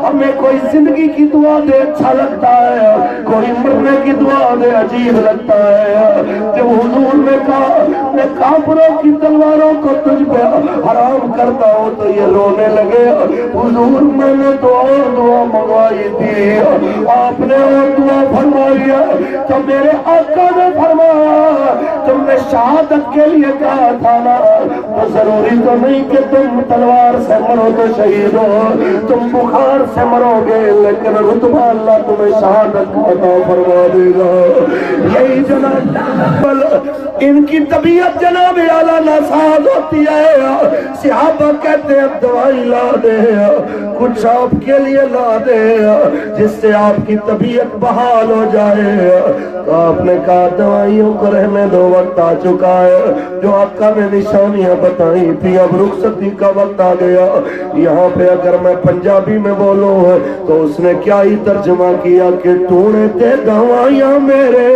ہمیں کوئی زندگی کی دعا دے اچھا لگتا ہے، کوئی مرنے کی دعا دے عجیب لگتا ہے۔ جب حضور نے کہا میں کافروں کی تلواروں کو تجھ پہ حرام کرتا ہوں تو یہ رونے لگے۔ حضور میں نے تو اور دعا منگوائی تھی، آپ نے اور دعا فرمائی ہے۔ تو میرے آقا نے فرمایا تم نے شہادت کے لیے کہا تھا نا، تو ضروری تو نہیں کہ تم تلوار سے مرو تو شہید ہو، تم بخار سے مرو گے لیکن رتبہ اللہ تمہیں شہادت کا عطا فرما دے گا۔ یہی جناب ان کی طبیعت جناب اعلیٰ ناساز ہوتی ہے، صحابہ کہتے ہیں دوائی لا دے، کچھ آپ کے لیے لا دے جس سے آپ کی طبیعت بحال ہو جائے۔ تو آپ نے کہا دوائیوں کو رہنے دو، وقت آ چکا ہے، جو آقا نے نشانیاں بتائی تھی اب رخصتی کا وقت آ گیا۔ یہاں پہ اگر میں پنجابی میں بولوں تو اس نے کیا ہی ترجمہ کیا کہ ٹونے تے دوائیاں میرے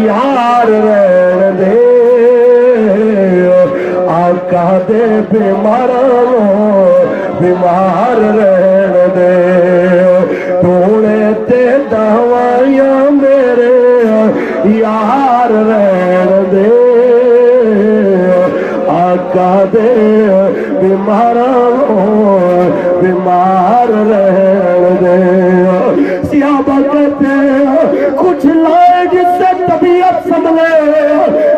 یار رہن دے، آقا دے بیمار رہن دے، ٹونے تے دوائیاں میرے یار رہن دے، آقا دے بیمار رہن دے۔ صحابہ کہتے ہیں کچھ لائے جس سے طبیعت سنبھلے،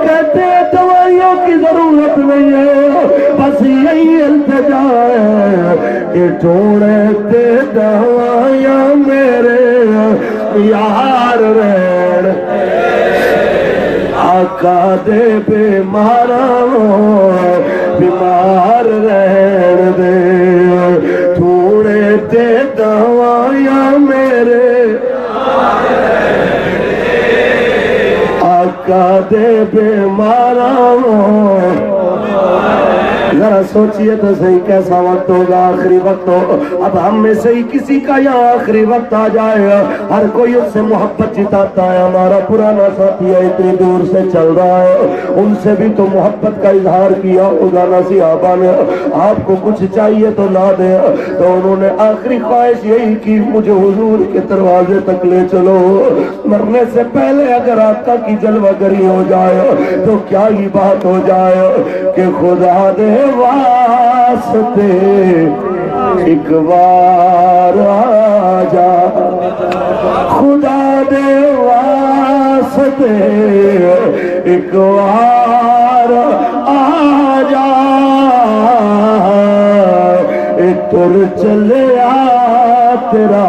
کہتے ہیں دوائیوں کی ضرورت نہیں ہے، بس یہی التجا ہے کہ ٹوڑے تے دوائیاں میرے یار رہن، آقا دے بیمار رہن دے، ٹوڑے تے دوائیاں میرے آقا دے بیمار۔ ذرا سوچئے تو صحیح کیسا وقت ہوگا، آخری وقت ہو۔ اب ہم میں سے ہی کسی کا یہاں آخری وقت آ جائے، ہر کوئی اس سے محبت جتاتا ہے۔ ہمارا پرانا ساتھی ہے اتنی دور سے چل رہا ہے، ان سے بھی تو محبت کا اظہار کیا ہوگا نا صحابہ نے، آپ کو کچھ چاہیے تو لا دے، تو انہوں نے آخری خواہش یہی کی مجھے حضور کے دروازے تک لے چلو، مرنے سے پہلے اگر آقا کی جلوہ گری ہو جائے تو کیا ہی بات ہو جائے کہ خدا دے واسطے ایک بار آ جا، خدا دے واسطے ایک بار آ جا، تر چلے آ تیرا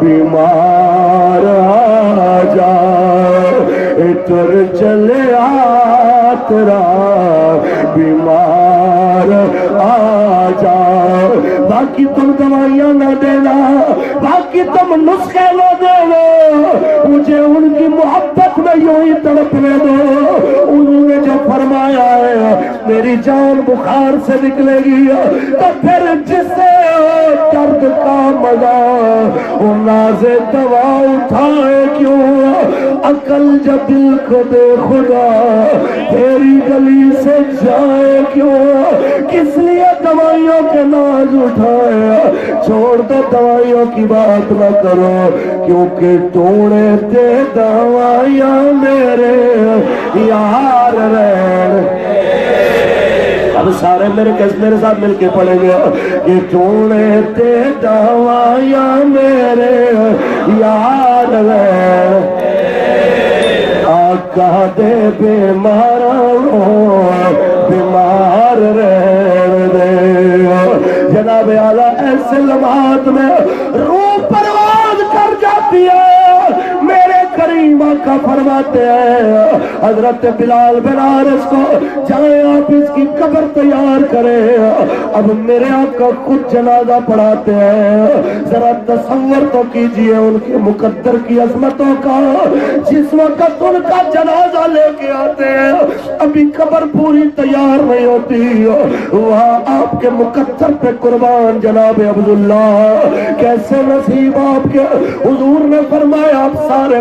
بیمار آ جا، تر چلے آ تیرا بیمار آ جا۔ باقی تم دوائیاں نہ دینا، باقی تم نسخے نہ دینا، مجھے ان کی محبت میں یوں ہی تڑپنے دو۔ انہوں نے جو فرمایا ہے میری جان بخار سے نکلے گی، تو پھر جس سے درد کا مزہ وہ ناز دوا اٹھائے کیوں، عقل جب دل کو دے خدا تیری گلی سے جائے کیوں، کس لیے دوائیوں کے ناز اٹھائے، چھوڑ دو دوائیوں کی بات نہ کرو، کیونکہ ٹوڑے تے دوائیاں میرے یار رہن۔ اب سارے میرے ساتھ مل کے پڑھیں گے کہ ٹوڑے تے دوائیاں میرے یار رہن، آقا دے بیمار رہن دے۔ جناب اعلیٰ ایسے لمحات میں روح پرواز کر جاتی ہے، میرے کریم آقا فرماتے ہیں حضرت بلال بن حارث کو جائیں آپ اس کی قبر تیار کریں۔ اب میرے آقا خود جنازہ پڑھاتے ہیں، ذرا تصور تو کیجئے ان کے مقدر کی عظمتوں کا، جس وقت ان کا جنازہ لے کے آتے ہیں ابھی قبر پوری تیار نہیں ہوتی، وہاں آپ کے مقدر پہ قربان جناب عبداللہ کیسے نصیب آپ کے، حضور نے فرمایا آپ سارے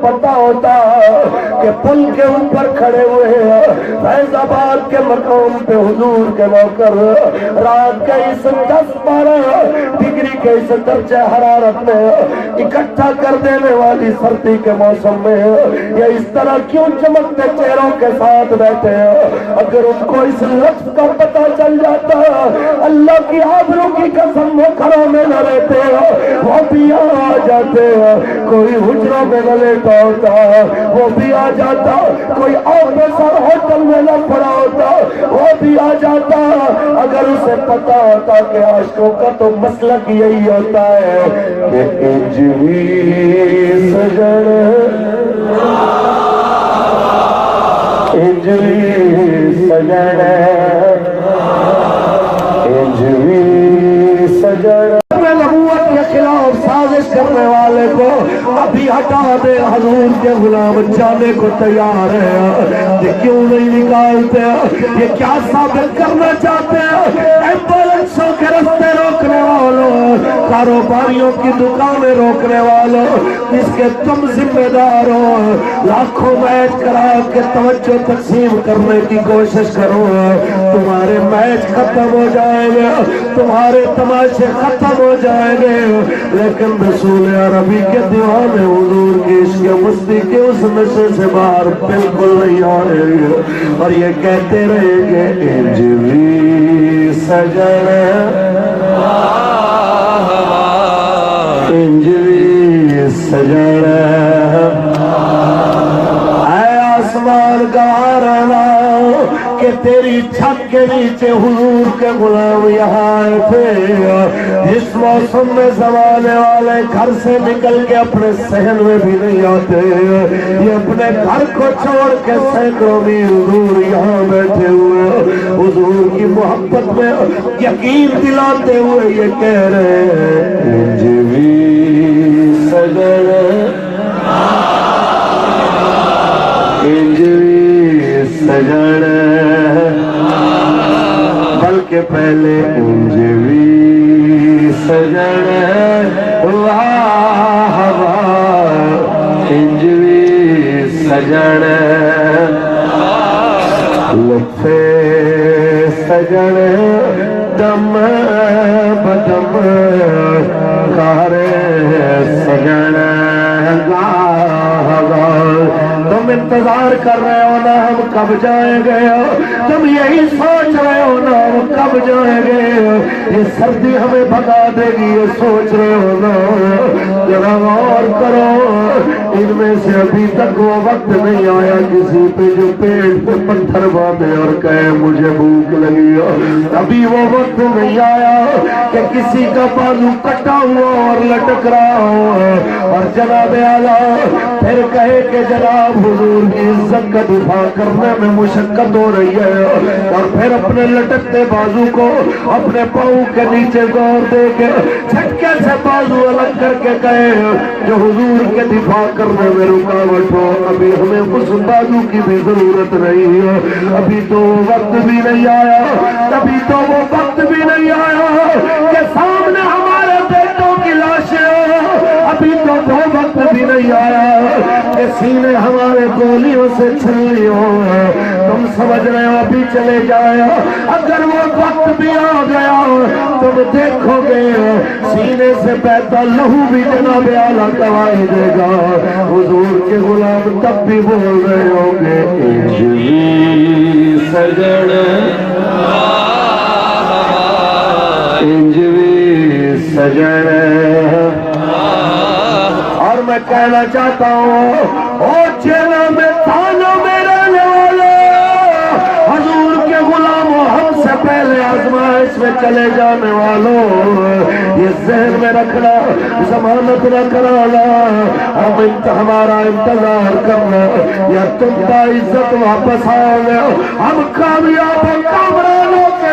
پتا ہوتا کہ پل کے اوپر کھڑے ہوئے ہیں فیض آباد کے مقام پہ حضور کے نوکر رات کے اس 10-12 ڈگری کے اس درجہ حرارت میں اکٹھا کر دینے والی سردی کے موسم میں یہ اس طرح کیوں چمکتے چہروں کے ساتھ بیٹھے ہیں؟ اگر ان کو اس لفظ کا پتا چل جاتا اللہ کی آبرو کی قسم وہ گھروں میں نہ رہتے وہ بھی آ جاتے کوئی حجروں میں نہ لیتا ہوتا وہ بھی آ جاتا کوئی آفیسر ہوٹل میں نہ پڑا ہوتا وہ بھی آ جاتا اگر اسے پتا ہوتا کہ عاشقوں کا تو مسلک یہی ہوتا ہے کہ انجوی سجن انجوی سجن انجوی سجن نبوت کے خلاف سازش کرنے والے کو ابھی ہٹا دے حضور کے غلام جانے کو تیار ہے یہ کیوں نہیں نکالتے یہ کیا ثابت کرنا چاہتے ہیں ایمبولینسوں کے رستے روکنے والوں کاروباریوں کی دکانیں روکنے والوں جس کے تم ذمہ دار ہو لاکھوں میچ کرا کے توجہ تقسیم کرنے کی کوشش کرو تمہارے میچ ختم ہو جائیں گے تمہارے تماشے ختم ہو جائیں گے لیکن رسول عربی کے دیوانے حضور کی عشق مستی کے اس نشے سے باہر بالکل نہیں آئیں گے اور یہ کہتے رہیں گے انجوی سجن انجوی سجن اے آسمان کا رہنا کہ تیری چھت کے نیچے حضور کے غلام یہاں آئے تھے اس موسم میں زمانے والے گھر سے نکل کے اپنے صحن میں بھی نہیں آتے یہ اپنے گھر کو چھوڑ کے سینکڑوں میل دور یہاں بیٹھے ہوئے حضور کی محبت میں یقین دلاتے ہوئے یہ کہہ رہے ہیں انجوی سجن انجوی سجن بلکہ پہلے انجوی سجن واہ واہ انجوی سجن لطف سجن دم بدم کار سجن تم انتظار کر رہے ہو نا ہم کب جائیں گے تم یہی سوچ رہے ہو نا ہم کب جائیں گے یہ سردی ہمیں بھگا دے گی یہ سوچ رہے ہو نا ذرا غور کرو ان میں سے ابھی تک وہ وقت نہیں آیا کسی پہ جو پیٹ پہ پتھر باندھے اور کہے مجھے بھوک لگی ابھی وہ وقت نہیں آیا کہ کسی کا بازو کٹا ہوا اور لٹک رہا ہو اور جناب اعلیٰ پھر کہے کہ جناب حضور کی عزت کا دفاع کرنے میں مشقت ہو رہی ہے اور پھر اپنے لٹکتے بازو کو اپنے پاؤں کے نیچے زور دے کے جھٹکے سے بازو الگ کر کے کہے جو حضور کے دفاع کرنے میں رکاوٹ ہو ابھی ہمیں اس بازو کی بھی ضرورت نہیں ہے ابھی تو وہ وقت بھی نہیں آیا ابھی تو وہ وقت بھی نہیں آیا کہ سامنے ہمارے بیٹوں کی لاشیں ابھی تو وہ وقت بھی نہیں آیا کہ سینے ہمارے گولیوں سے چھلی ہو تم سمجھ رہے ہو ابھی چلے جایا اگر وہ وقت بھی آ گیا تم دیکھو گے سینے سے بہتا لہو بھی جناب اعلیٰ گواہی دے گا حضور کے غلام تب بھی بول رہے ہوں گے انجوی سجن انجوی سجن اور میں کہنا چاہتا ہوں او چیلا میں تھانوں میں رہنے والے حضور کے غلاموں ہم سے پہلے آزمائش میں چلے جانے والوں یہ ذہن میں رکھنا ضمانت نہ کرانا ہمارا انتظار کرنا یا تم کا عزت واپس آؤ گے ہم کامیاب کامرانوں کے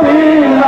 3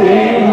3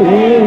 3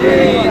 3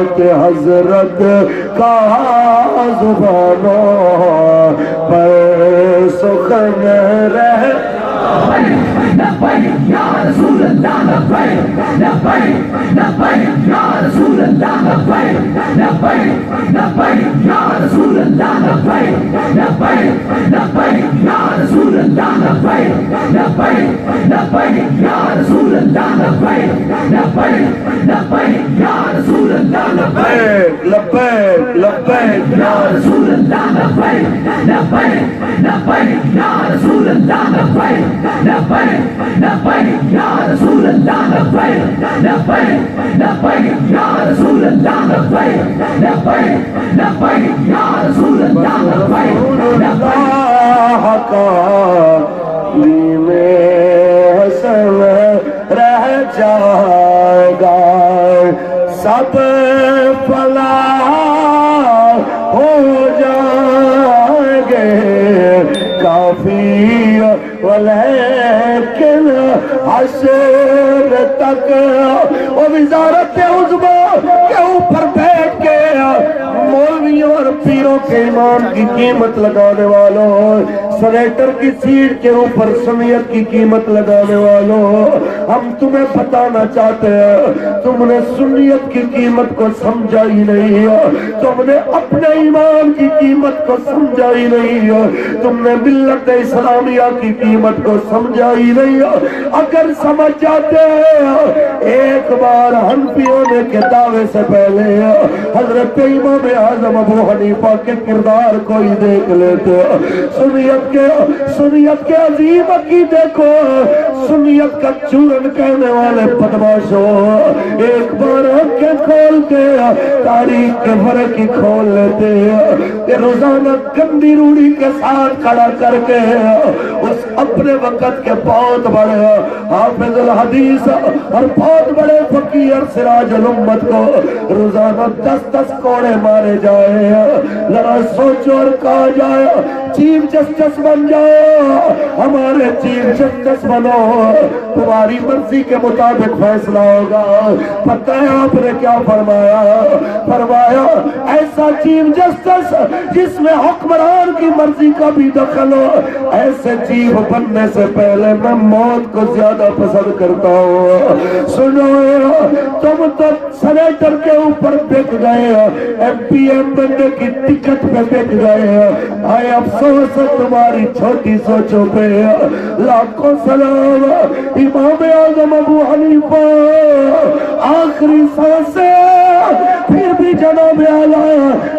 زیارت حضرت کا زبانوں پر سخن رہ لبیک یا رسول اللہ لبیک لبیک لبیک یا رسول اللہ لبیک لبیک لبیک یا رسول اللہ لبیک لبیک لبیک یا رسول اللہ لبیک لبیک لبیک یا رسول اللہ لبیک لبیک لبیک یا رسول اللہ لبیک لبیک لبیک یا رسول اللہ لبیک لبیک لبیک یا رسول اللہ لبیک لبیک لبیک یا رسول اللہ لبیک لبیک لبیک یا رسول اللہ لبیک لبیک لبیک یا رسول اللہ لبیک اللہ کا دین حسن رہ جائے گا سب فلاح ہو جائیں گے کافی ولیکن حشر تک وہ وزارت عظمیٰ کے اوپر بیٹھ کے مولویوں اور پیروں کے ایمان کی قیمت لگانے والوں سینیٹر کی سیٹ کے اوپر سنیت کی قیمت لگانے والوں ہم تمہیں بتانا چاہتے ہیں تم نے سنیت کی قیمت کو سمجھا ہی نہیں تم نے اپنے ایمان کی قیمت کو سمجھا ہی نہیں تم نے ملت اسلامیہ کی قیمت کو سمجھا ہی نہیں اگر سمجھ جاتے ایک بار حنفیوں نے کے دعوے سے پہلے حضرت امام اعظم ابو حنیفہ کے کردار کو ہی دیکھ لیتے سنیت کے عظیم عقیدے کو سنیت کا چورن کہنے والے بدماشوں ایک بار آنکھیں کھول کے تاریخ کے فرق ہی کھول لیتے کہ روزانہ گندی روڑی کے ساتھ کھڑا کر کے اس اپنے وقت کے بہت بڑے حافظ الحدیث اور بہت بڑے فقیر سراج الامت کو روزانہ 10 کوڑے مارے جائے ذرا سوچو اور کہا جائے چیف جسٹس بن جاؤ ہمارے چیف جسٹس بنو تمہاری مرضی کے مطابق فیصلہ ہوگا پتہ ہے آپ نے کیا فرمایا ایسا چیف جسٹس جس میں حکمران کی مرضی کا بھی دخل ہو ایسے چیف بننے سے پہلے میں موت کو زیادہ پسند کرتا ہوں سنو تم تو سینیٹر کے اوپر بک گئے ایم پی ایم بننے کی ٹکٹ پہ بک گئے آئے افسوس تمہاری چھوٹی سوچوں پہ لاکھوں سلام امام اعظم ابو حنیفہ آخری سانسیں پھر بھی جناب اعلیٰ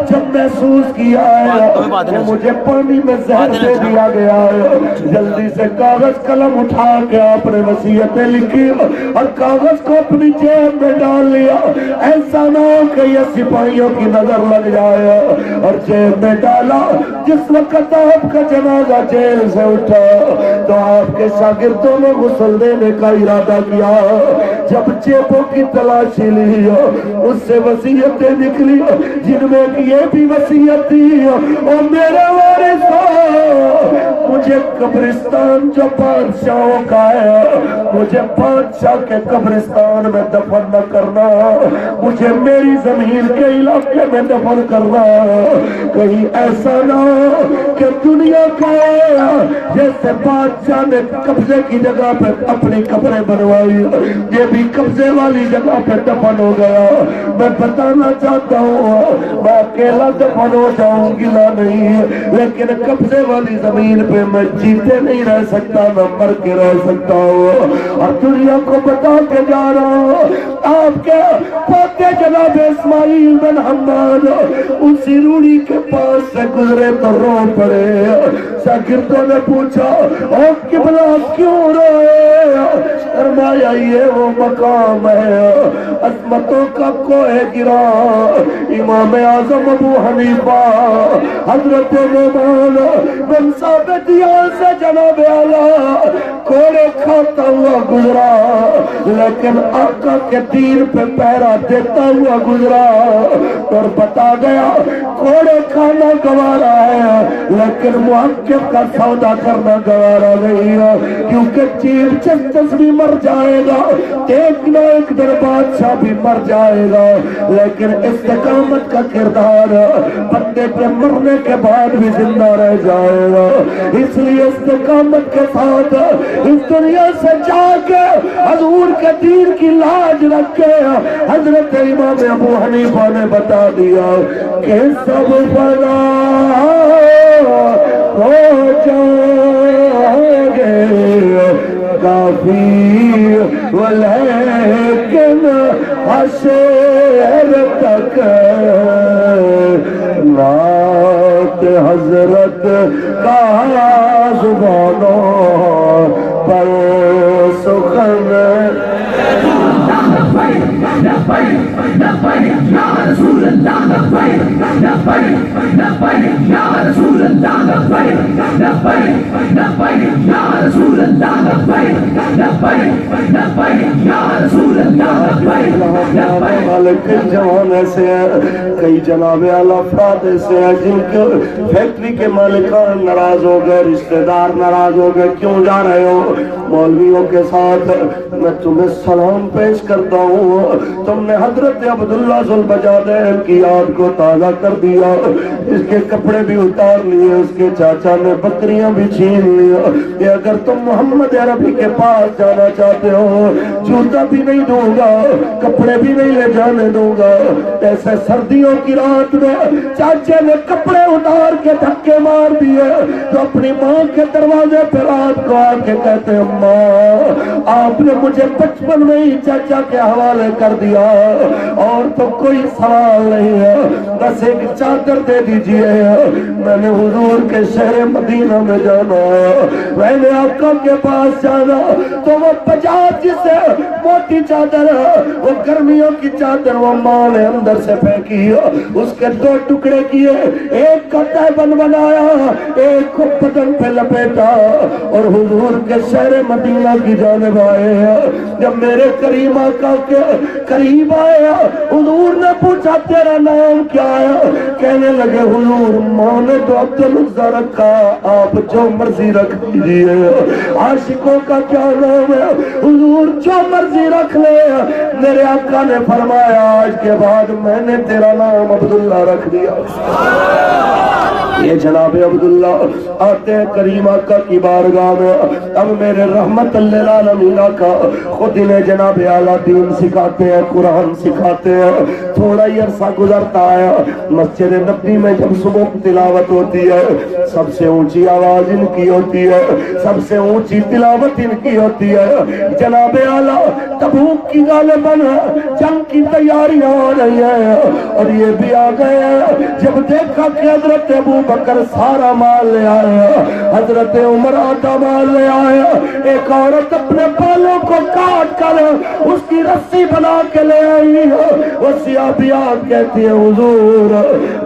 جب محسوس کیا ہے کہ مجھے پانی میں زہر دے دیا گیا ہے جلدی سے کاغذ قلم اٹھا کے آپ نے وصیتیں لکھی اور کاغذ کو اپنی جیب میں ڈال لیا ایسا نہ ہو کہ یہ سپاہیوں کی نظر لگ جائے اور جیب میں ڈالا جس وقت آپ کا جنازہ جیل سے اٹھا تو آپ کے شاگردوں نے غسل دینے کا ارادہ کیا جب جیبوں کی تلاشی لی اس سے وصیتیں نکلی جن میں یہ بھی وصیت تھی اور میرے وارث مجھے قبرستان جو بادشاہوں کا ہے مجھے بادشاہ کے قبرستان میں دفن نہ کرنا مجھے میری زمین کے علاقے میں دفن کرنا کہیں ایسا نہ ہو کہ دنیا کا جیسے بادشاہ نے قبضے کی جگہ پہ اپنی قبریں بنوائی یہ بھی قبضے والی جگہ پہ دفن ہو گیا میں بتانا چاہتا ہوں میں اکیلا دفن ہو جاؤں گلا نہیں لیکن قبضے والی زمین پہ میں جیتے نہیں رہ سکتا میں مر کے رہ سکتا ہوں اور دنیا کو بتا کے جا رہا ہوں آپ کے پوتے جناب اسماعیل بن حماد اسی روڑی کے پاس سے گزرے تو رو پڑے شاگردوں نے پوچھا اور قبلہ کیوں روئے فرمایا یہ وہ مقام ہے عظمتوں کا کوہ گرا امام اعظم ابو حنیفہ حضرت نعمان بن ثابت حضرت یہاں سے جناب اعلیٰ کوڑے کھاتا ہوا گزرا، لیکن آقا کے دین پہ پہرا دیتا ہوا گزرا، اور بتا گیا کوڑے کھانا گوارا ہے لیکن محقق کا سودا کرنا گوارا نہیں ہے، کیونکہ چیف جسٹس بھی مر جائے گا، ایک نہ ایک دن بادشاہ بھی مر جائے گا، لیکن استقامت کا کردار بندے کے مرنے کے بعد بھی زندہ رہ جائے گا۔ اس لیے استقامت کے ساتھ اس دنیا سے جا کے حضور کے دین کی لاج رکھ کے حضرت امام ابو حنیفہ نے بتا دیا کہ سب بنا ہو جائیں گے کافی ولیکن حشر تک نعت حضرت کا زبانوں پر سخن کئی جوان ایسے ہیں، کئی جناب اعلیٰ افراد ایسے ہیں جن کے فیکٹری کے مالکان ناراض ہو گئے، رشتہ دار ناراض ہو گئے، کیوں جا رہے ہو مولویوں کے ساتھ؟ میں تمہیں سلام پیش کرتا ہوں، تم نے حضرت عبداللہ ذوالبجادین کی یاد کو تازہ کر دیا، اس کے کپڑے بھی اتار لیے، اس کے چاچا نے بکریاں بھی چھین لیا، کہ اگر تم محمد عربی کے پاس جانا چاہتے ہو جوتا بھی نہیں دوں گا، کپڑے بھی نہیں لے جانے دوں گا۔ ایسے سردیوں کی رات میں چاچے نے کپڑے اتار کے دھکے مار دیے تو اپنی ماں کے دروازے پہ رات کو آ کے کہتے ہیں ماں آپ نے مجھے بچپن میں ہی چاچا کے حوالے کر دیا، اور تو کوئی سوال نہیں ہے، بس ایک چادر دے دیجئے، میں نے حضور کے شہر مدینہ میں جانا ہے، میں نے آقا کے پاس جانا تو وہ 50 جسے موٹی چادر ہے، وہ گرمیوں کی چادر وہ ماں نے اندر سے پھینکی، اس کے 2 ٹکڑے کیے، ایک کا تہبند بنایا، ایک کو بدن پہ لپیٹا، اور حضور کے شہر مدینہ کی جانب آئے ہیں۔ جب میرے کریم آقا کے قریب آئے حضور نے پوچھا تیرا نام کیا ہے؟ کہنے لگے حضور ماں نے تو عبدالعزیز رکھا، آپ جو مرضی رکھ دیجئے۔ عاشقوں کا کیا نام ہے؟ حضور جو مرضی رکھ لے۔ میرے آقا نے فرمایا آج کے بعد میں نے تیرا نام عبداللہ رکھ دیا۔ یہ جناب عبداللہ آتے ہیں کریم آقا کی بارگاہ میں، اب میرے رحمت للعالمین آقا خود انہیں جناب اعلیٰ دین سکھاتے ہیں، قرآن سکھاتے ہیں۔ تھوڑا ہی عرصہ گزرتا ہے، مسجد نبوی میں جب صبح تلاوت ہوتی ہے سب سے اونچی آواز ان کی ہوتی ہے، سب سے اونچی تلاوت ان کی ہوتی ہے۔ جناب اعلیٰ تبوک کی غالباً جنگ کی تیاریاں ہو رہی ہیں اور یہ بھی آ گئے ہیں۔ جب دیکھا کہ حضرت ابو بکر سارا مال لے آئے، حضرت عمر آدھا مال لے آئے، ایک عورت اپنے بالوں کو کاٹ کر اس کی رسی بنا کے لے آئی، وہ سیابیات کہتی ہے حضور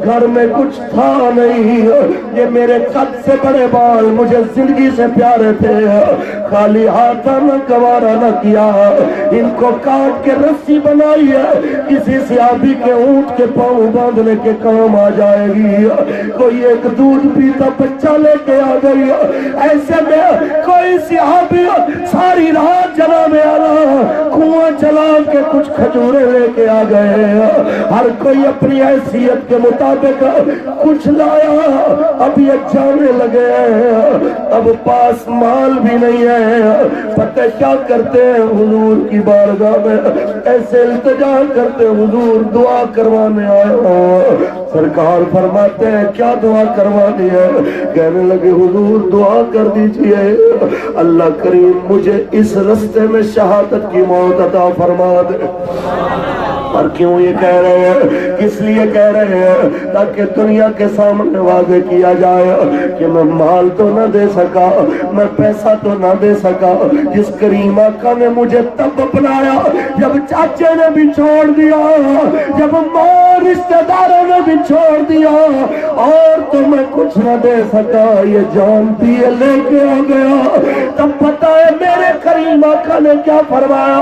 گھر میں کچھ تھا نہیں، یہ میرے قد سے بڑے بال مجھے زندگی سے پیارے تھے، خالی ہاتھا نہ گوارا نہ کیا، ان کو کاٹ کے رسی بنائی ہے، کسی سیابی کے اونٹ کے پاؤں باندھنے کے کام آ جائے گی۔ کوئی ایک دودھ پیتا بچہ لے کے آ گئی، ایسے میں کوئی صحابی ساری رات جناب اعلیٰ کنواں چلا کے کچھ کھجورے لے کے آ گئے، ہر کوئی اپنی حیثیت کے مطابق کچھ لایا۔ اب یہ جانے لگے ہیں، اب پاس مال بھی نہیں ہے، پتہ کیا کرتے ہیں حضور کی بارگاہ میں ایسے التجا کرتے، حضور دعا کروانے آئے ہو۔ سرکار فرماتے ہیں کیا دعا کروانی ہے؟ کہنے لگے حضور دعا کر دیجئے اللہ کریم مجھے اس رستے میں شہادت کی موت عطا فرما دے۔ اور کیوں یہ کہہ رہے ہیں؟ کس لیے کہہ رہے ہیں؟ تاکہ دنیا کے سامنے واضح کیا جائے کہ میں مال تو نہ دے سکا، میں پیسہ تو نہ دے سکا، جس کریم آقا نے مجھے تب اپنایا جب چاچے نے بھی چھوڑ دیا، جب مار رشتہ داروں نے بھی چھوڑ دیا اور تمہیں کچھ نہ دے سکا، یہ جانتی ہے لے کے آ گیا۔ تب پتہ ہے میرے کریم آقا نے کیا فرمایا،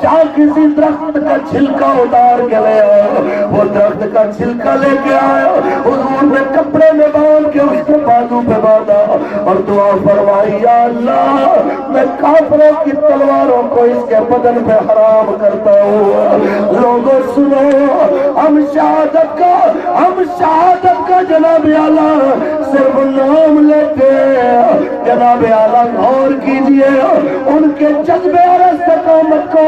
جہاں کسی درخت کا چھلکا اتار کے لے آیا، وہ درخت کا چھلکا لے کے آیا، حضور نے کپڑے میں باندھ کے اس کے بازو پہ باندھا اور دعا فرمائی، یا اللہ میں کافروں کی تلواروں کو اس کے بدن پہ حرام کرتا ہوں۔ لوگوں سنو، ہم شہادت کا جناب اعلیٰ صرف نام لیتے ہیں، جناب اعلیٰ غور کیجئے ان کے جذبے اور استقامت کو۔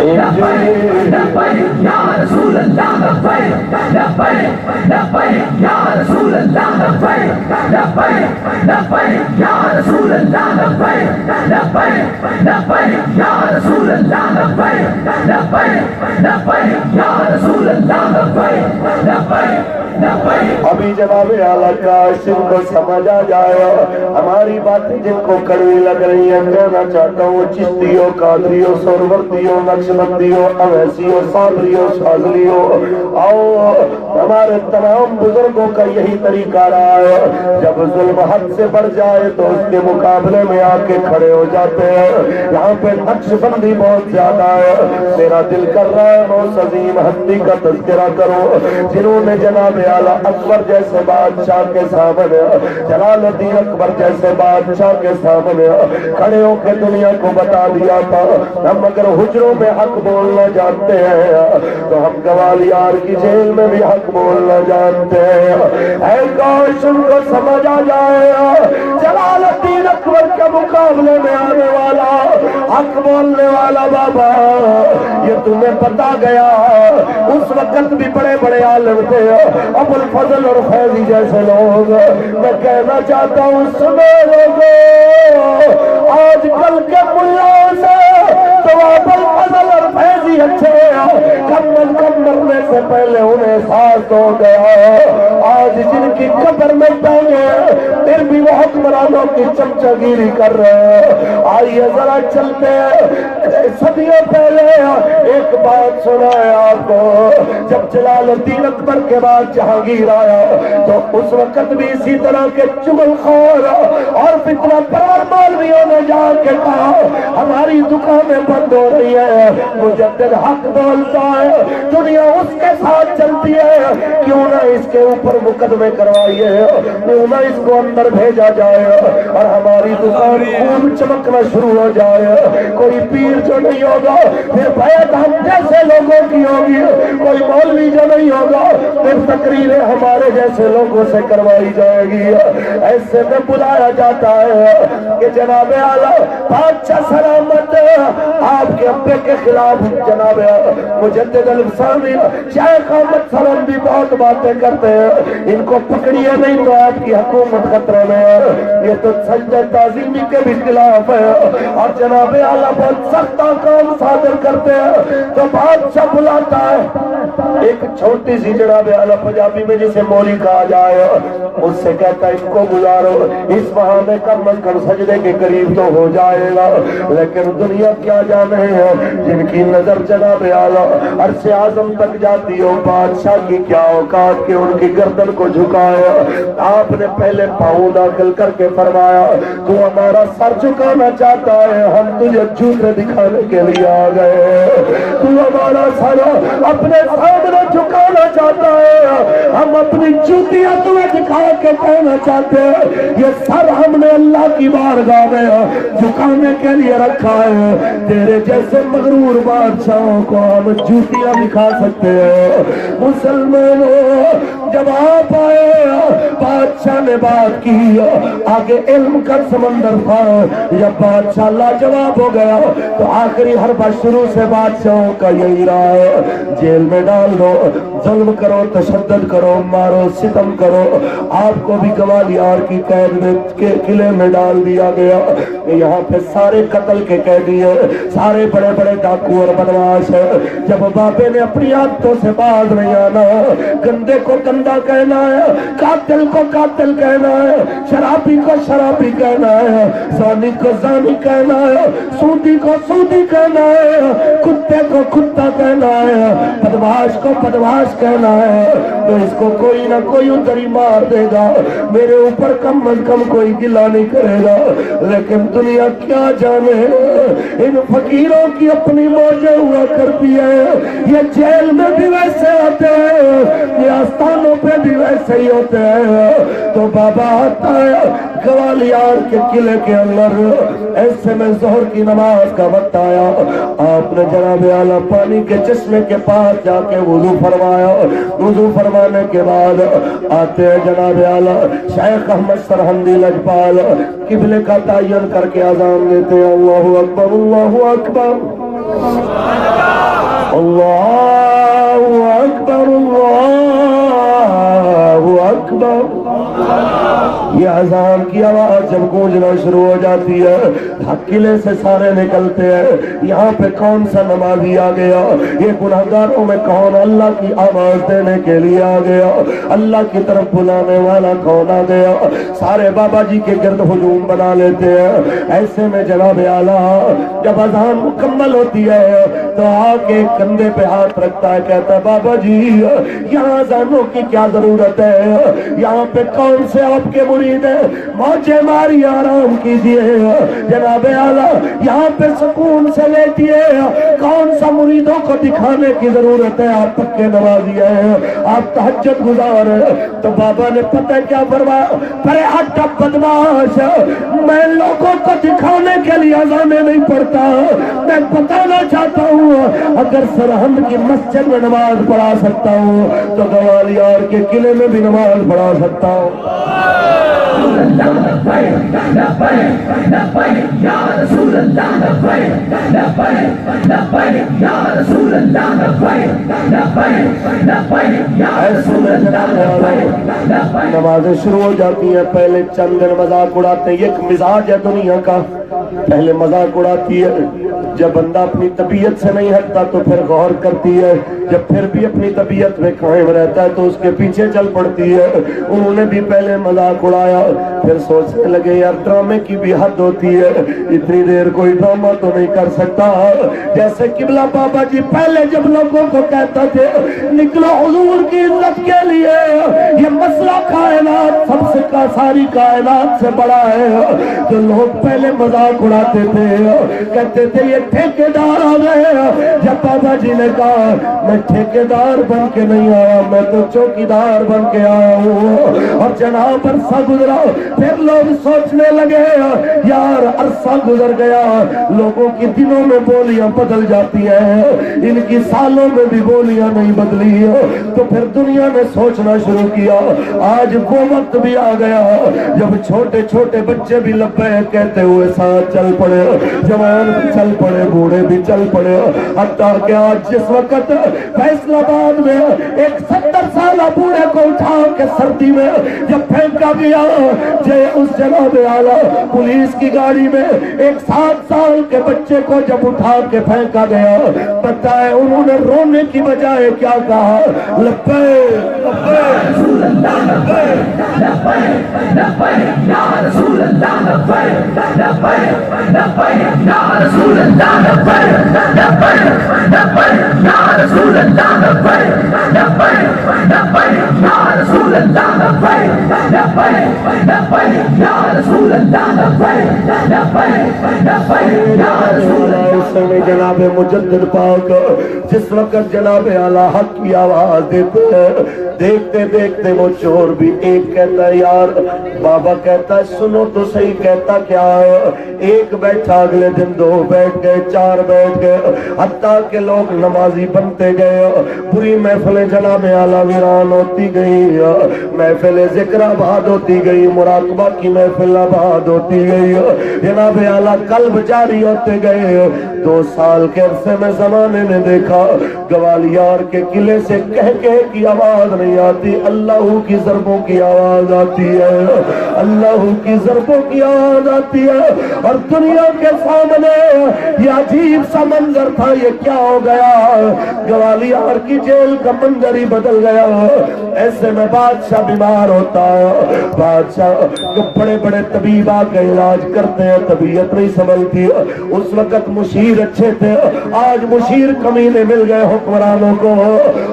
لبیک لبیک یا رسول اللہ، لبیک لبیک لبیک یا رسول اللہ، لبیک لبیک لبیک یا رسول اللہ، لبیک لبیک لبیک یا رسول اللہ، لبیک لبیک لبیک یا رسول اللہ، لبیک لبیک لبیک۔ ابھی جناب اعلیٰ کا عشق کو سمجھ آ جائے، ہماری باتیں جن کو کڑوی لگ رہی ہیں، کہنا چاہتا ہوں چشتیوں، قادریوں، سرورتیوں، نقشبندیوں، اویسیوں، صابریوں، شاذلیوں، آؤ ہمارے تمام بزرگوں کا یہی طریقہ رہا ہے، جب ظلم حد سے بڑھ جائے تو اس کے مقابلے میں آ کے کھڑے ہو جاتے ہیں۔ یہاں پہ نقشبندی بہت زیادہ ہے، میرا دل کر رہا ہے وہ عظیم ہستی کا تذکرہ کرو جنہوں نے جناب اعلیٰ اکبر جیسے بادشاہ کے سامنے، جلال الدین اکبر جیسے بادشاہ کے سامنے کھڑے ہو کے دنیا کو بتا دیا تھا، ہم اگر حجروں میں حق بولنا جانتے ہیں تو ہم گوالیار کی جیل میں بھی حق بولنا جانتے ہیں۔ اے کاش ان کو سمجھ آ جائے، جلال الدین اکبر کے مقابلے میں آنے والا، حق بولنے والا بابا، یہ تمہیں پتا گیا اس وقت بھی بڑے بڑے عالم تھے، ابو الفضل اور فیضی جیسے لوگ۔ میں کہنا چاہتا ہوں سنو لوگوں، آج کل کے ملاؤں سے تو ابو الفضل اور فیضی اچھے کم از کم مرنے سے پہلے انہیں احساس ہو گیا، آج جن کی قبر میں ٹانگے پھر بھی وہ حکمرانوں کی چمچہ گیری کر رہے ہیں۔ آئیے ذرا چلتے ہیں صدیوں پہلے، ایک بات سنائے آپ کو، جب جلال الدین اکبر کے بعد جہانگیر آیا تو اس وقت بھی اسی طرح کے چغل خور اور فتنہ پرور مولویوں نے جا کے کہا ہماری دکانیں بند ہو رہی ہے، مجدد حق بولتا ہے، دنیا اس کے ساتھ چلتی ہے، کیوں نہ اس کے اوپر مقدمے کروائیے، کیوں نہ اس کو اندر بھیجا جائے اور ہماری دکان خوب چمکنا شروع ہو جائے۔ کوئی پیر جو نہیں ہوگا پھر بیعت ہم جیسے لوگوں کی ہوگی، کوئی مولوی جو نہیں ہوگا پھر تقریریں ہمارے جیسے لوگوں سے کروائی جائے گی۔ ایسے میں بلایا جاتا ہے کہ جناب اعلیٰ بادشاہ سلامت آپ کے ابے کے خلاف جناب مجدد الفسانی شیخ احمد سلام بھی بہت باتیں کرتے ہیں، ان کو پکڑیے نہیں تو آپ کی حکومت خطرے میں ہے، یہ تو سجدہ تعظیمی کے بھی خلاف ہے، اور جناب اعلیٰ بہت سخت کام صادر کرتے ہیں تو بادشاہ بلاتا ہے۔ ایک چھوٹی سی جناب اعلیٰ پنجابی میں جسے مولی کہا جائے، اس سے کہتا ہے ان کو گزارو، اس بہانے کم از کم سجدے کے قریب تو ہو جائے گا، لیکن دنیا کیا جانے ہیں جن کی نظر جناب اعلیٰ عرش اعظم تک جاتی ہو، بادشاہ کی کیا اوقات کہ ان کی گردن کو جھکایا۔ آپ نے پہلے پاؤں داخل کر کے فرمایا تو ہمارا سر جھکانا چاہتا ہے، ہم تجھے جوتے دکھانے کے لیے آ گئے، تو ہمارا سر اپنے سامنے جھکانا چاہتا ہے، ہم اپنی جوتیاں تمہیں دکھا کے کہنا چاہتے ہیں یہ سر ہم نے اللہ کی بارگاہ میں جھکانے کے لیے رکھا ہے، تیرے جیسے مغرور بادشاہوں کو ہم جوتیاں دکھا سکتے ہیں۔ مسلمانوں جب آپ آئے بادشاہ نے بات کی، آگے علم کا سمندر تھا، جب بادشاہ لاجواب ہو گیا تو آخری حربہ شروع سے بادشاہوں کا یہی رہا ہے، جیل میں ڈال دو، ظلم کرو، تشدد کرو، مارو، ستم کرو۔ آپ کو بھی گوالیار کی قید میں قلعے میں ڈال دیا گیا، یہاں پہ سارے قتل کے قیدی ہیں، سارے بڑے بڑے ڈاکو اور بدماش ہیں۔ جب بابے نے اپنی عادتوں سے باز نہیں آنا، گندے کو گندا کہنا ہے، قاتل کو قاتل کہنا ہے، شرابی کو شرابی کہنا ہے، زانی کو زانی کہنا ہے، سودی کو سودی کہنا ہے، کتے کو کتا کہنا ہے، بدماش کو بدماش کہنا ہے، تو اس کو کوئی نہ کوئی ادھر ہی مار دے گا، میرے اوپر کم از کم کوئی گلا نہیں کرے گا۔ لیکن دنیا کیا جانے ان فقیروں کی اپنی موجیں ہوا کرتی ہے، یہ جیل میں بھی ویسے ہوتے ہیں، یہ آستانوں پہ بھی ویسے ہی ہوتے ہیں۔ تو بابا آتا ہے گوالیار کے قلعے کے اندر، ایسے میں ظہر کی نماز کا وقت آیا، آپ نے جناب اعلیٰ پانی کے چشمے کے پاس جا کے وضو فرمایا، وضو فرمانے کے بعد آتے ہیں جناب اعلیٰ شیخ احمد سرہندی لجپال، قبلے کا تعین کر کے اذان دیتے ہیں، اللہ اکبر اللہ اکبر اللہ اکبر اللہ اکبر۔ یہ اذان کی آواز جب گونجنا شروع ہو جاتی ہے، قلعے سے سارے نکلتے ہیں، یہاں پہ کون سا نمازی آ گیا، یہ گناہگاروں میں کون اللہ کی آواز دینے کے لیے آ گیا، اللہ کی طرف بلانے والا کون آ گیا، سارے بابا جی کے گرد ہجوم بنا لیتے ہیں۔ ایسے میں جناب اعلیٰ جب اذان مکمل ہوتی ہے تو آ کے کندھے پہ ہاتھ رکھتا ہے، کہتا ہے بابا جی یہاں اذانوں کی کیا ضرورت ہے، یہاں پہ کون سے آپ کے مرید ہیں، موجے ماری آرام کیجئے، جناب اعلیٰ یہاں پہ سکون سے لیٹیے، کون سا مریدوں کو دکھانے کی ضرورت ہے، آپ پکے نمازی ہیں، آپ تہجد گزار ہیں۔ تو بابا نے پتہ کیا فرمایا، پرے ہٹا بدماش، میں لوگوں کو دکھانے کے لیے اذانیں نہیں پڑھتا، میں بتانا چاہتا ہوں اگر سرہند کی مسجد میں نماز پڑھا سکتا ہوں تو گوالیار کے قلعے میں بھی نماز پڑھا سکتا ہوں۔ نمازیں شروع ہو جاتی ہیں، پہلے چند دن مذاق اڑاتے ہیں، یہ ایک مزاج ہے دنیا کا، پہلے مذاق اڑاتی ہے، جب بندہ اپنی طبیعت سے نہیں ہٹتا تو پھر غور کرتی ہے، جب پھر بھی اپنی طبیعت میں قائم رہتا ہے تو اس کے پیچھے چل پڑتی ہے۔ انہوں نے بھی پہلے مذاق اڑایا، پھر سوچنے لگے یار ڈرامے کی بھی حد ہوتی ہے، اتنی دیر کوئی ڈرامہ تو نہیں کر سکتا۔ جیسے قبلہ بابا جی پہلے جب لوگوں کو کہتا تھے نکلو حضور کی عزت کے لیے، یہ مسئلہ کائنات سب سے ساری کائنات سے بڑا ہے، تو لوگ پہلے مذاق اڑاتے تھے، کہتے تھے یہ ٹھیکیدار آ گئے۔ جب بابا جی نے کہا میں ٹھیکیدار بن کے نہیں آیا، میں تو چوکیدار بن کے آیا ہوں، اور جناب عرصہ گزرا، پھر لوگ سوچنے لگے یار عرصہ گزر گیا، لوگوں کی دنوں میں بولیاں بدل جاتی ہیں، ان کی سالوں میں بھی بولیاں نہیں بدلی، تو پھر دنیا نے سوچنا شروع کیا آج وہ وقت بھی آ گیا جب چھوٹے چھوٹے بچے بھی لبیک کہتے ہوئے ساتھ چل پڑے، جوان بھی چل پڑے، بوڑھے بھی چل پڑے، حتیٰ کہ آج جس وقت فیصل آباد میں ایک 70 سالہ بوڑھے کو اٹھا کے سردی میں جب پھینکا گیا، اس جناب اعلیٰ پولیس کی گاڑی میں ایک 7 سال کے بچے کو جب اٹھا کے پھینکا گیا، پتہ ہے انہوں نے رونے کی بجائے کیا کہا، لبیک رسول اللہ لبیک لبیک لبیک یا رسول اللہ لبیک لبیک لبیک یا رسول اللہ لبیک لبیک لبیک یا رسول اللہ لبیک لبیک لبیک یا رسول اللہ لبیک لبیک لبیک یا رسول اللہ لبیک لبیک لبیک یا رسول اللہ۔ جناب مجدد پاک جس وقت جناب اعلیٰ حق کی آواز دیتے ہیں، دیکھتے دیکھتے وہ چور بھی ایک کہتا ہے یار، بابا کہتا ہے سنو تو صحیح، کہتا کیا ہے، ایک بیٹھا اگلے دن 2 بیٹھ گئے، 4 بیٹھ گئے، حتیٰ کہ لوگ نمازی بنتے گئے، پوری محفلیں جناب اعلیٰ ویران ہوتی گئی، محفل ذکر آباد ہوتی گئی، مراقبہ کی محفل آباد ہوتی گئی، جناب اعلیٰ قلب جاری ہوتے گئے۔ 2 سال کے عرصے میں زمانے نے دیکھا گوالیار کے قلعے سے کہہ کی آواز نہیں آتی، اللہ کی ضربوں کی آواز آتی ہے، اللہ کی ضربوں کی آواز آتی ہے۔ اور دنیا کے سامنے یہ عجیب سا منظر تھا، یہ کیا ہو گیا؟ گوالیار کی جیل کا منظر ہی بدل گیا۔ ایسے میں بادشاہ بیمار ہوتا ہے، بادشاہ جو بڑے بڑے طبیب آ کے علاج کرتے ہیں، طبیعت نہیں سنبھلتی۔ اس وقت مشیر اچھے تھے، آج مشیر کمینے مل گئے حکمرانوں کو۔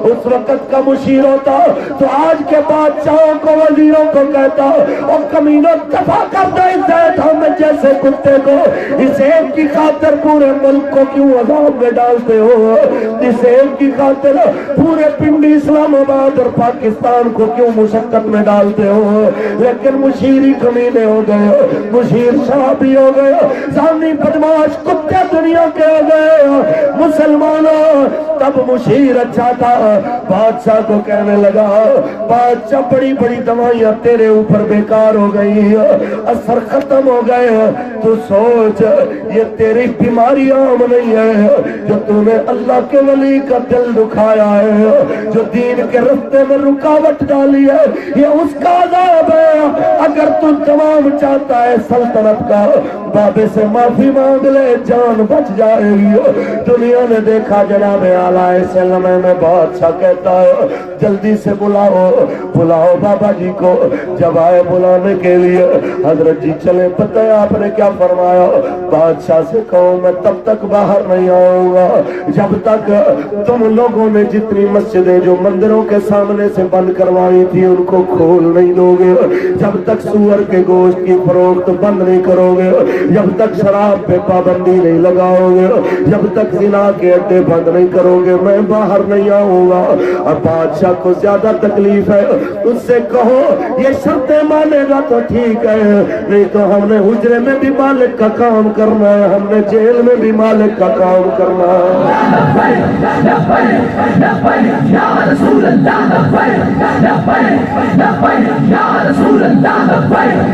اس وقت کا مشیر ہوتا تو آج کے بادشاہوں کو، وزیروں کو کہتا، اور کمینوں دفع کر دو اس زید احمد جیسے کتے کو، اس ایک کی خاطر پورے ملک کو کیوں عذاب میں ڈالتے ہو؟ اس ایک کی خاطر پورے پنڈی اسلام آباد اور پاکستان کو کیوں مشقت میں ڈالتے ہو؟ لیکن مشیر ہی کمینے ہو گئے، مشیر شرابی ہو گئے، زانی بدماش کتے دنیا کے ہو گئے۔ مسلمانوں تب مشیر اچھا تھا، بادشاہ کو کہنے لگا، بادشاہ بڑی بڑی دوائیاں تیرے اوپر بیکار ہو گئی، اثر ختم ہو گئے، تو سوچ یہ تیری بیماری عام نہیں ہے، جو تو نے اللہ کے ولی کا دل دکھایا ہے، جو دین کے راستے میں رکاوٹ ڈالی ہے، یہ اس کا عذاب ہے۔ اگر تو تمام چاہتا ہے سلطنت کا، بابے سے معافی مانگ لے، جان بچ جائے گی۔ دنیا نے دیکھا جناب اعلیٰ سلم میں بادشاہ کہتا ہے جلدی سے بلاؤ بلاؤ بابا جی کو۔ جب آئے بلانے کے لیے، حضرت جی چلے، پتہ ہے آپ نے کیا فرمایا؟ بادشاہ سے کہو میں تب تک باہر نہیں آؤں گا جب تک تم لوگوں نے جتنی مسجدیں جو مندروں کے سامنے سے بند کروائی تھی ان کو کھول نہیں دو گے، جب تک سور کے گوشت کی فروخت بند نہیں کرو گے، جب تک شراب پہ پابندی نہیں لگاؤ گے، جب تک زنا کے اڈے بند نہیں کرو گے، میں باہر نہیں آؤں گا۔ اور بادشاہ کو زیادہ تکلیف ہے، اس سے کہو یہ شرطیں مانے گا تو ٹھیک ہے، نہیں تو ہم نے حجرے میں بھی مالک کا کام کرنا ہے، ہم نے جیل میں بھی مالک کا کام کرنا ہے۔ لبیک یا رسول اللہ، لبیک یا رسول اللہ، لبیک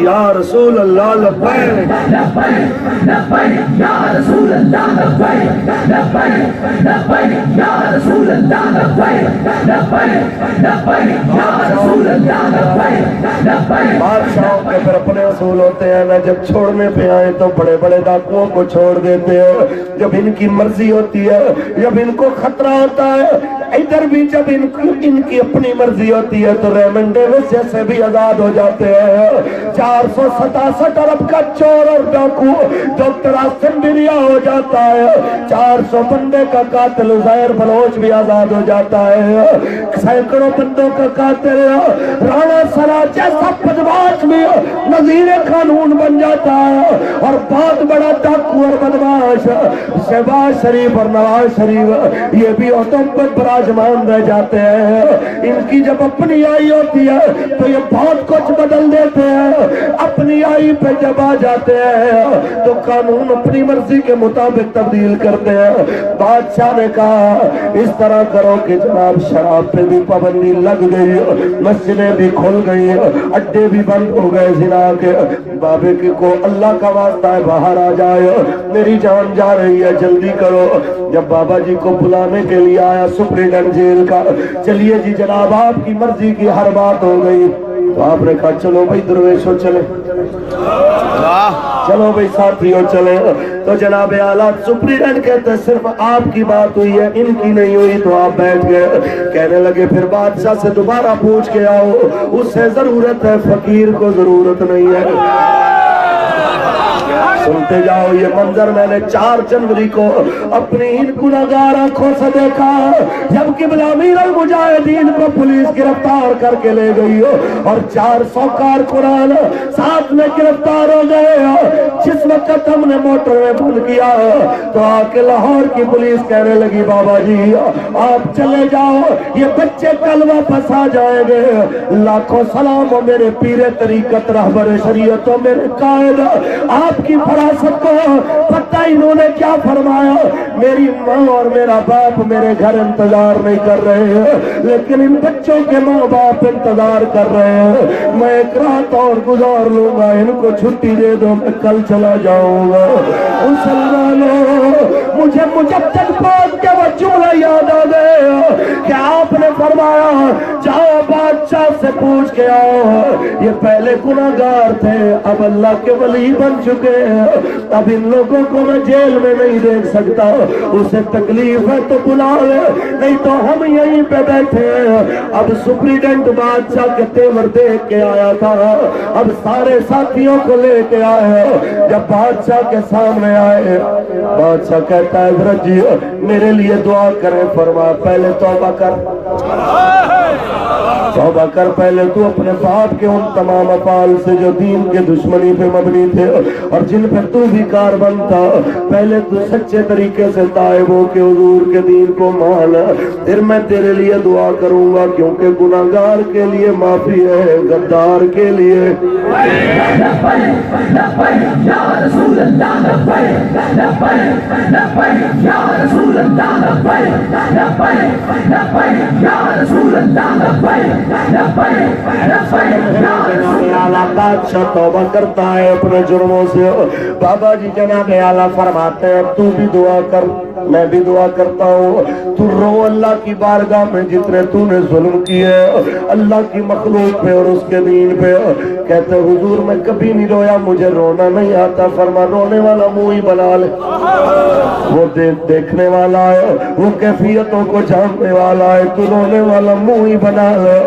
یا رسول اللہ، لبیک یا رسول اللہ، لبیک۔ بادشاہوں کے پھر اپنے اصول ہوتے ہیں نا، جب چھوڑنے پہ آئے تو بڑے بڑے ڈاکوؤں کو چھوڑ دیتے ہیں، جب ان کی مرضی ہوتی ہے، جب ان کو خطرہ ہوتا ہے، ادھر بھی جب ان کی اپنی مرضی ہوتی ہے تو ریمنڈ ڈیوس جیسے بھی آزاد ہو جاتے ہیں۔ 467 ارب کا چور اور ڈاکو ڈاکٹر آسم بھی رہا ہو جاتا ہے، 400 بندے کا قاتل عزیر بلوچ بھی آزاد ہو جاتا ہے، سینکڑوں بندوں کا قاتل رانا سرا جیسا بدماش بھی نظیر قانون بن جاتا ہے، اور بہت بڑا ڈاکو اور بدماش شہباز شریف اور نواز شریف یہ بھی عہدوں پر براجمان رہ جاتے ہیں۔ ان کی جب اپنی آئی ہوتی ہے تو یہ بہت کچھ بدل دیتے ہیں، اپنی آئی پہ جب آ جاتے ہیں تو قانون اپنی مرضی کے مطابق تبدیل کرتے ہیں۔ بادشاہ نے کہا اس طرح کرو کہ جناب شراب پہ بھی پابندی لگ گئی، مسجدیں بھی کھل گئی، اڈے بھی بند ہو گئے زنا کے، بابے کی کو اللہ کا واسطہ ہے باہر آ جائے، میری جان جا رہی ہے جلدی کرو۔ جب بابا جی کو بلانے کے لیے آیا سپرنٹینڈنٹ جیل کا، چلیے جی جناب آپ کی مرضی کی ہر بات ہو گئی، تو آپ نے کہا چلو بھائی درویشو چلے، چلو بھائی ساتھیوں چلے۔ تو جناب اعلیٰ سپرنٹینڈنٹ کہتے ہیں صرف آپ کی بات ہوئی ہے، ان کی نہیں ہوئی، تو آپ بیٹھ گئے۔ کہنے لگے پھر بادشاہ سے دوبارہ پوچھ کے آؤ، اس سے ضرورت ہے، فقیر کو ضرورت نہیں ہے۔ سنتے جاؤ، یہ منظر میں نے 4 جنوری کو اپنی ان گناہگار آنکھوں سے دیکھا، جب قبلہ امیر المجاہدین کو پولیس گرفتار کر کے لے گئی اور 400 کارکنان ساتھ میں گرفتار ہو گئے۔ جس وقت ہم نے موٹر میں بند کیا تو آ کے لاہور کی پولیس کہنے لگی بابا جی آپ چلے جاؤ، یہ بچے کل واپس آ جائیں گے۔ لاکھوں سلام ہو میرے پیر طریقت رہبر شریعت و میرے قائد، آپ کی وراثت کو پتہ انہوں نے کیا فرمایا، میری ماں اور میرا باپ میرے گھر انتظار نہیں کر رہے ہیں، لیکن ان بچوں کے ماں باپ انتظار کر رہے ہیں، میں ایک رات اور گزار لوں گا، ان کو چھٹی دے دو، میں کل چلا جاؤں گا۔ مسلمانوں، مجھے مجدد پاک کے وہ جملہ یاد آ گئے کہ آپ نے فرمایا جاؤ بادشاہ سے پوچھ کے آؤ، یہ پہلے گناہگار تھے اب اللہ کے ولی بن چکے ہیں، اب ان لوگوں کو میں جیل میں نہیں دیکھ سکتا، اسے تکلیف ہے تو بلا لے، نہیں تو ہم یہیں پہ بیٹھے ہیں۔ اب سپریڈنٹ بادشاہ کے تیور دیکھ کے آیا تھا، اب سارے ساتھیوں کو لے کے آئے، جب بادشاہ کے سامنے آئے بادشاہ کہتا ہے حضرت جی میرے لیے دعا کریں، فرما پہلے توبہ کر، توبہ کر، پہلے تو اپنے باپ کے ان تمام افعال سے جو دین کے دشمنی پہ مبنی تھے اور جن پہ تو بھی کاربن تھا، پہلے تو سچے طریقے سے تائب ہو کے حضور کے دین کو مان، پھر میں تیرے لیے دعا کروں گا، کیونکہ گناہگار کے لیے معافی ہے، غدار کے لیے بادشاہ توبہ کرتا ہے اپنے جرموں سے۔ بابا جی جناب اعلیٰ فرماتے ہیں تو بھی دعا کر، میں بھی دعا کرتا ہوں، تو رو اللہ کی بارگاہ میں جتنے تو نے ظلم کیے اللہ کی مخلوق پہ اور اس کے دین پہ۔ کہتے حضور میں کبھی نہیں رویا، مجھے رونا نہیں آتا، فرما رونے والا منہ ہی بنا لے، وہ دیکھنے والا ہے، وہ کیفیتوں کو جاننے والا ہے، تو رونے والا منہ ہی بنا لے۔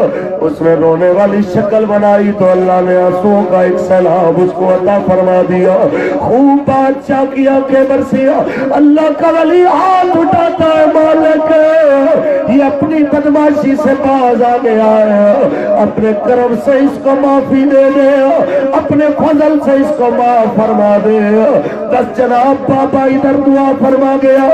اس نے رونے والی شکل بنائی تو اللہ نے آنسوؤں کا ایک سیلاب اس کو عطا فرما دیا، خوب بادشاہ کی آنکھیں برسیا۔ اللہ کا ولی ہاتھ اٹھاتا ہے مالک یہ اپنی بدماشی سے باز آ گیا ہے، اپنے کرم سے اس کو معافی دے دے، اپنے فضل سے اس کو معاف فرما دے۔ بس جناب بابا ادھر دعا فرما گیا،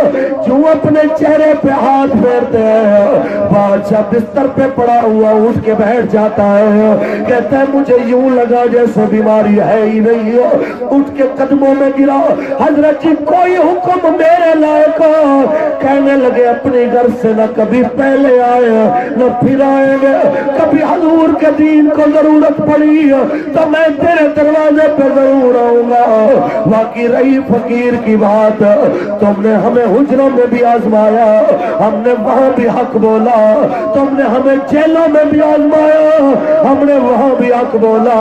جو اپنے چہرے پہ ہاتھ پھیرتے ہیں بادشاہ بستر پہ پڑا ہوا اٹھ کے بیٹھ جاتا ہے، کہتا ہے مجھے یوں لگا جیسے بیماری ہے ہی نہیں ہے، اٹھ کے قدموں میں گرا، حضرت جی کوئی حکم میرے لائق ہو، کہنے لگے اپنے گھر سے نہ کبھی پہلے آئے نہ پھر آئیں گے، کبھی حضور کے دین کو ضرورت پڑی تو میں تیرے دروازے پہ ضرور آؤں گا۔ باقی رہی فقیر کی بات، تم نے ہمیں حجروں میں بھی آزمایا، ہم نے وہاں بھی حق بولا، تم نے ہمیں جیلوں میں بھی آزمایا، ہم نے وہاں بھی حق بولا،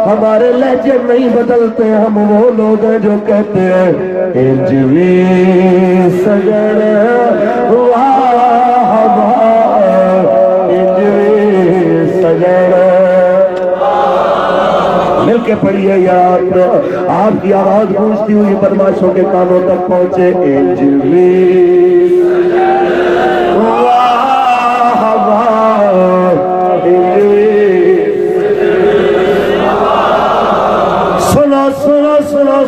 ہمارے لہجے نہیں بدلتے، ہم وہ لوگ ہیں جو کہتے ہیں انجوی سجن واہ انجوی سجن، مل کے پڑھیے یار، آپ کی آواز گونجتی ہوئی بدماشوں کے کانوں تک پہنچے، انجوی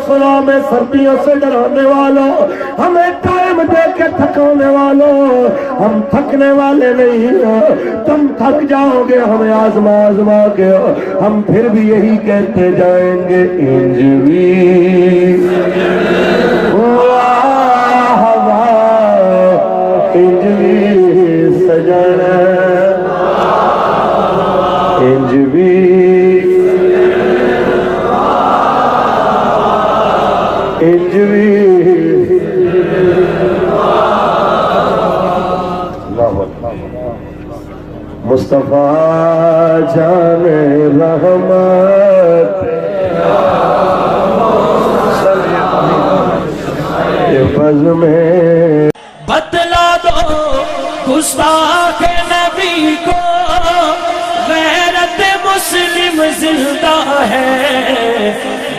سنا میں سردیوں سے ڈرانے والوں، ہمیں ٹائم دے کے تھکانے والوں، ہم تھکنے والے نہیں ہیں، تم تھک جاؤ گے ہمیں آزما آزما کے، ہم پھر بھی یہی کہتے جائیں گے انجوی واہ واہ انجوی سجن انجوی انجوی۔ مصطفیٰ جان رحمت بز میں بتلا دو گستاخ نبی کو، غیرت مسلم زندہ ہے،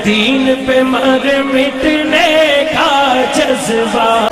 دین پہ مر مٹنے کا جذبہ